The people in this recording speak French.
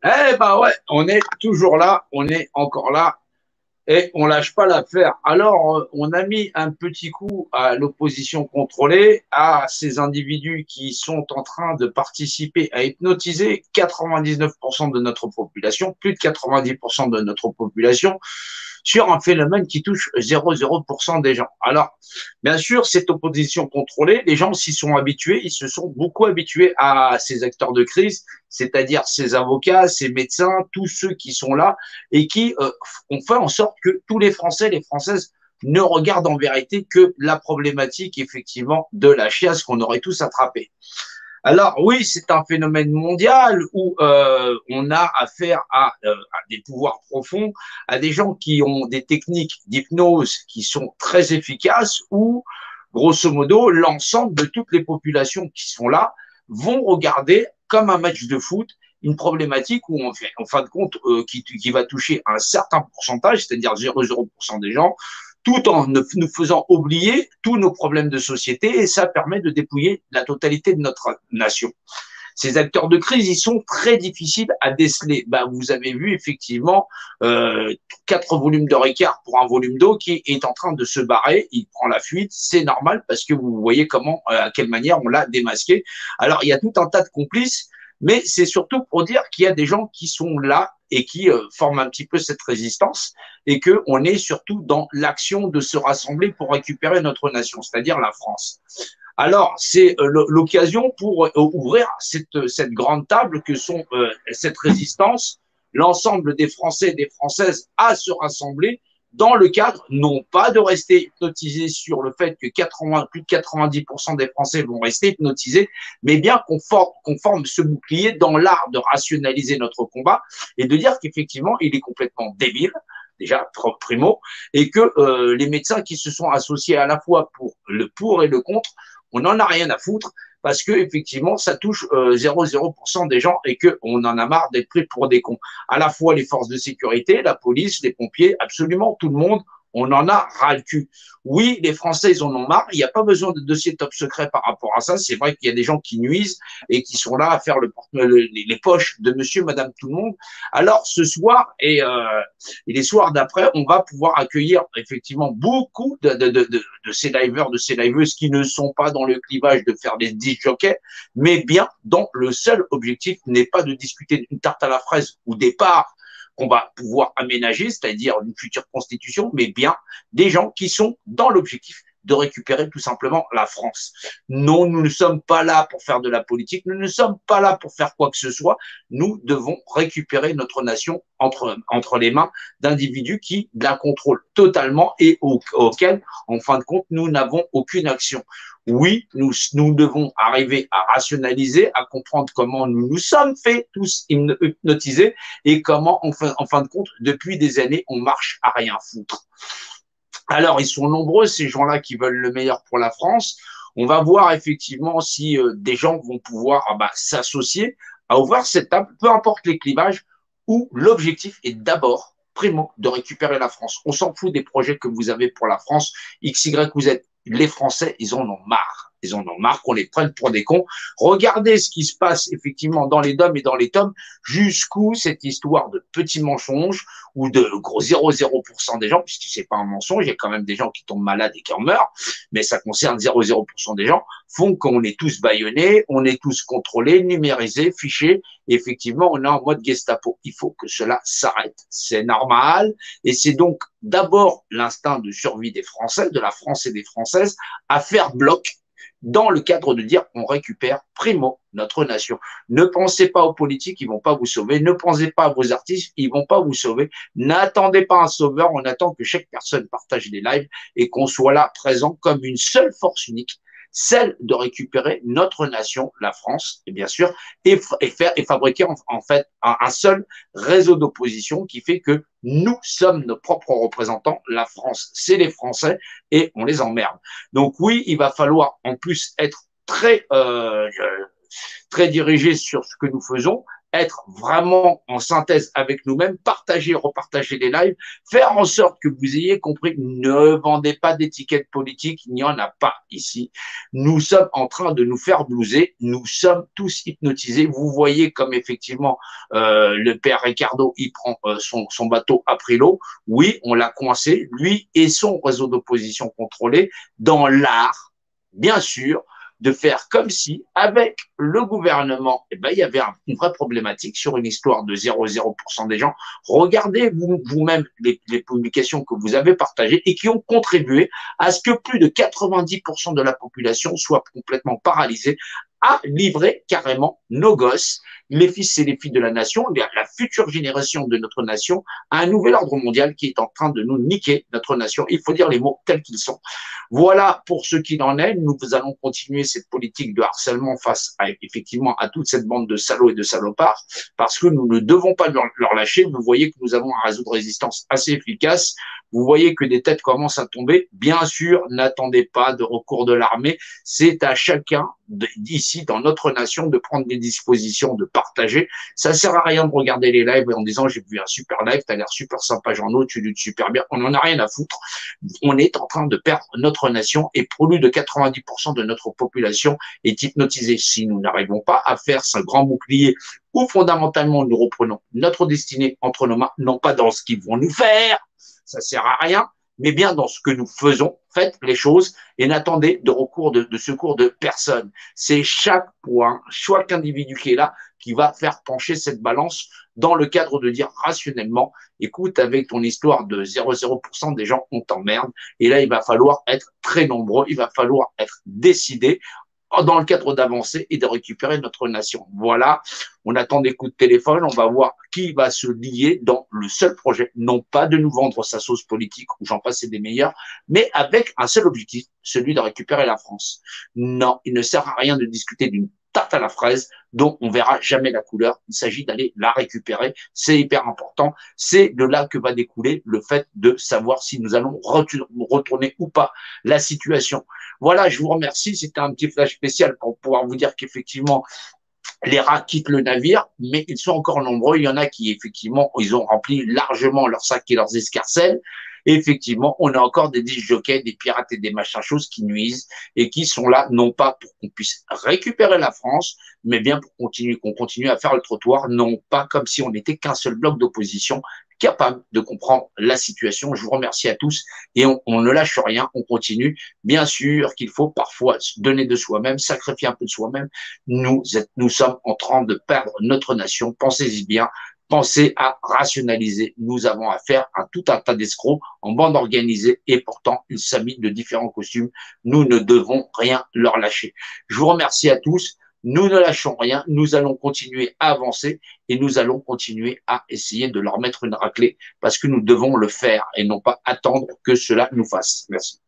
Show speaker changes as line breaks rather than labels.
Eh ben ouais, on est toujours là, on est encore là et on lâche pas l'affaire. Alors, on a mis un petit coup à l'opposition contrôlée, à ces individus qui sont en train de participer à hypnotiser 99% de notre population, plus de 90% de notre population, sur un phénomène qui touche 0,0% des gens. Alors, bien sûr, cette opposition contrôlée, les gens s'y sont habitués, ils se sont beaucoup habitués à ces acteurs de crise, c'est-à-dire ces avocats, ces médecins, tous ceux qui sont là et qui ont fait en sorte que tous les Français, les Françaises ne regardent en vérité que la problématique effectivement de la chiasse qu'on aurait tous attrapée. Alors oui, c'est un phénomène mondial où on a affaire à des pouvoirs profonds, à des gens qui ont des techniques d'hypnose qui sont très efficaces, où grosso modo l'ensemble de toutes les populations qui sont là vont regarder comme un match de foot une problématique où en fin de compte qui va toucher un certain pourcentage, c'est-à-dire 0,0% des gens, tout en nous faisant oublier tous nos problèmes de société, et ça permet de dépouiller la totalité de notre nation. Ces acteurs de crise, ils sont très difficiles à déceler. Ben, vous avez vu effectivement 4 volumes de Ricard pour un volume d'eau qui est en train de se barrer, il prend la fuite, c'est normal parce que vous voyez comment, à quelle manière on l'a démasqué. Alors il y a tout un tas de complices, mais c'est surtout pour dire qu'il y a des gens qui sont là et qui forment un petit peu cette résistance, et qu'on est surtout dans l'action de se rassembler pour récupérer notre nation, c'est-à-dire la France. Alors, c'est l'occasion pour ouvrir cette grande table que sont cette résistance, l'ensemble des Français et des Françaises à se rassembler dans le cadre, non pas de rester hypnotisés sur le fait que plus de 90% des Français vont rester hypnotisés, mais bien qu'on forme ce bouclier dans l'art de rationaliser notre combat et de dire qu'effectivement, il est complètement débile, déjà primo, et que les médecins qui se sont associés à la fois pour le pour et le contre, on n'en a rien à foutre parce que effectivement ça touche 0,0% des gens et qu'on en a marre d'être pris pour des cons. À la fois les forces de sécurité, la police, les pompiers, absolument tout le monde, on en a ras le cul. Oui, les Français, ils en ont marre. Il n'y a pas besoin de dossier top secret par rapport à ça. C'est vrai qu'il y a des gens qui nuisent et qui sont là à faire les poches de monsieur, madame, tout le monde. Alors, ce soir et les soirs d'après, on va pouvoir accueillir effectivement beaucoup de ces liveurs, de ces liveuses qui ne sont pas dans le clivage de faire des disc jockeys, mais bien dont le seul objectif n'est pas de discuter d'une tarte à la fraise ou des parts qu'on va pouvoir aménager, c'est-à-dire une future constitution, mais bien des gens qui sont dans l'objectif de récupérer tout simplement la France. Non, nous ne sommes pas là pour faire de la politique, nous ne sommes pas là pour faire quoi que ce soit, nous devons récupérer notre nation entre les mains d'individus qui la contrôlent totalement et auxquels, en fin de compte, nous n'avons aucune action. Oui, nous devons arriver à rationaliser, à comprendre comment nous nous sommes fait tous hypnotiser et comment, en fin de compte, depuis des années, on marche à rien foutre. Alors, ils sont nombreux, ces gens-là qui veulent le meilleur pour la France. On va voir effectivement si des gens vont pouvoir s'associer à ouvrir cette table, peu importe les clivages, où l'objectif est d'abord, primo, de récupérer la France. On s'en fout des projets que vous avez pour la France, X, Y, vous êtes. Les Français, ils en ont marre. Ils en ont marre qu'on les prenne pour des cons. Regardez ce qui se passe effectivement dans les DOM et dans les tomes, jusqu'où cette histoire de petits mensonges ou de gros 0,0% des gens, puisque c'est pas un mensonge, il y a quand même des gens qui tombent malades et qui en meurent, mais ça concerne 0,0% des gens, font qu'on est tous bâillonnés, on est tous contrôlés, numérisés, fichés, et effectivement, on est en mode Gestapo. Il faut que cela s'arrête. C'est normal, et c'est donc d'abord l'instinct de survie des Français, de la France et des Françaises, à faire bloc dans le cadre de dire on récupère primo notre nation. Ne pensez pas aux politiques, ils vont pas vous sauver. Ne pensez pas à vos artistes, ils vont pas vous sauver. N'attendez pas un sauveur, on attend que chaque personne partage des lives et qu'on soit là présent comme une seule force unique, celle de récupérer notre nation, la France, et bien sûr, et fabriquer en fait un seul réseau d'opposition qui fait que nous sommes nos propres représentants. La France, c'est les Français et on les emmerde. Donc oui, il va falloir en plus être très dirigé sur ce que nous faisons, être vraiment en synthèse avec nous-mêmes, partager, repartager les lives, faire en sorte que vous ayez compris, ne vendez pas d'étiquette politique, il n'y en a pas ici. Nous sommes en train de nous faire blouser, nous sommes tous hypnotisés. Vous voyez comme effectivement le père Ricardo, il prend son bateau après l'eau. Oui, on l'a coincé, lui et son réseau d'opposition contrôlé, dans l'art, bien sûr, de faire comme si, avec le gouvernement, eh ben, il y avait une vraie problématique sur une histoire de 0,0% des gens. Regardez vous-même les publications que vous avez partagées et qui ont contribué à ce que plus de 90% de la population soit complètement paralysée à livrer carrément nos gosses, les fils et les filles de la nation, la future génération de notre nation, à un nouvel ordre mondial qui est en train de nous niquer notre nation. Il faut dire les mots tels qu'ils sont. Voilà pour ce qu'il en est. Nous allons continuer cette politique de harcèlement face à, effectivement, à toute cette bande de salauds et de salopards, parce que nous ne devons pas leur lâcher. Vous voyez que nous avons un réseau de résistance assez efficace. Vous voyez que des têtes commencent à tomber. Bien sûr, n'attendez pas de recours de l'armée. C'est à chacun d'ici, dans notre nation, de prendre des dispositions, de partager. Ça sert à rien de regarder les lives en disant j'ai vu un super live, t'as l'air super sympa, Jean-No, tu luttes super bien. On n'en a rien à foutre. On est en train de perdre notre nation et plus de 90% de notre population est hypnotisée. Si nous n'arrivons pas à faire ce grand bouclier où fondamentalement nous reprenons notre destinée entre nos mains, non pas dans ce qu'ils vont nous faire, ça sert à rien, mais bien dans ce que nous faisons. Faites les choses et n'attendez de recours de secours de personne. C'est chaque point, chaque individu qui est là qui va faire pencher cette balance dans le cadre de dire rationnellement, écoute, avec ton histoire de 0,0% des gens, on t'emmerde. Et là, il va falloir être très nombreux, il va falloir être décidé dans le cadre d'avancer et de récupérer notre nation. Voilà, on attend des coups de téléphone, on va voir qui va se lier dans le seul projet, non pas de nous vendre sa sauce politique, ou j'en passe des meilleurs, mais avec un seul objectif, celui de récupérer la France. Non, il ne sert à rien de discuter d'une tarte à la fraise dont on verra jamais la couleur. Il s'agit d'aller la récupérer. C'est hyper important. C'est de là que va découler le fait de savoir si nous allons retourner ou pas la situation. Voilà, je vous remercie. C'était un petit flash spécial pour pouvoir vous dire qu'effectivement, les rats quittent le navire, mais ils sont encore nombreux. Il y en a qui, effectivement, ils ont rempli largement leurs sacs et leurs escarcelles. Et effectivement, on a encore des disjockeys, des pirates et des machins choses qui nuisent et qui sont là, non pas pour qu'on puisse récupérer la France, mais bien pour qu'on continue à faire le trottoir, non pas comme si on n'était qu'un seul bloc d'opposition capable de comprendre la situation. Je vous remercie à tous et on ne lâche rien, on continue. Bien sûr qu'il faut parfois donner de soi-même, sacrifier un peu de soi-même. Nous sommes en train de perdre notre nation. Pensez-y bien. Pensez à rationaliser. Nous avons affaire à tout un tas d'escrocs en bande organisée et pourtant ils s'habillent de différents costumes. Nous ne devons rien leur lâcher. Je vous remercie à tous. Nous ne lâchons rien. Nous allons continuer à avancer et nous allons continuer à essayer de leur mettre une raclée parce que nous devons le faire et non pas attendre que cela nous fasse. Merci.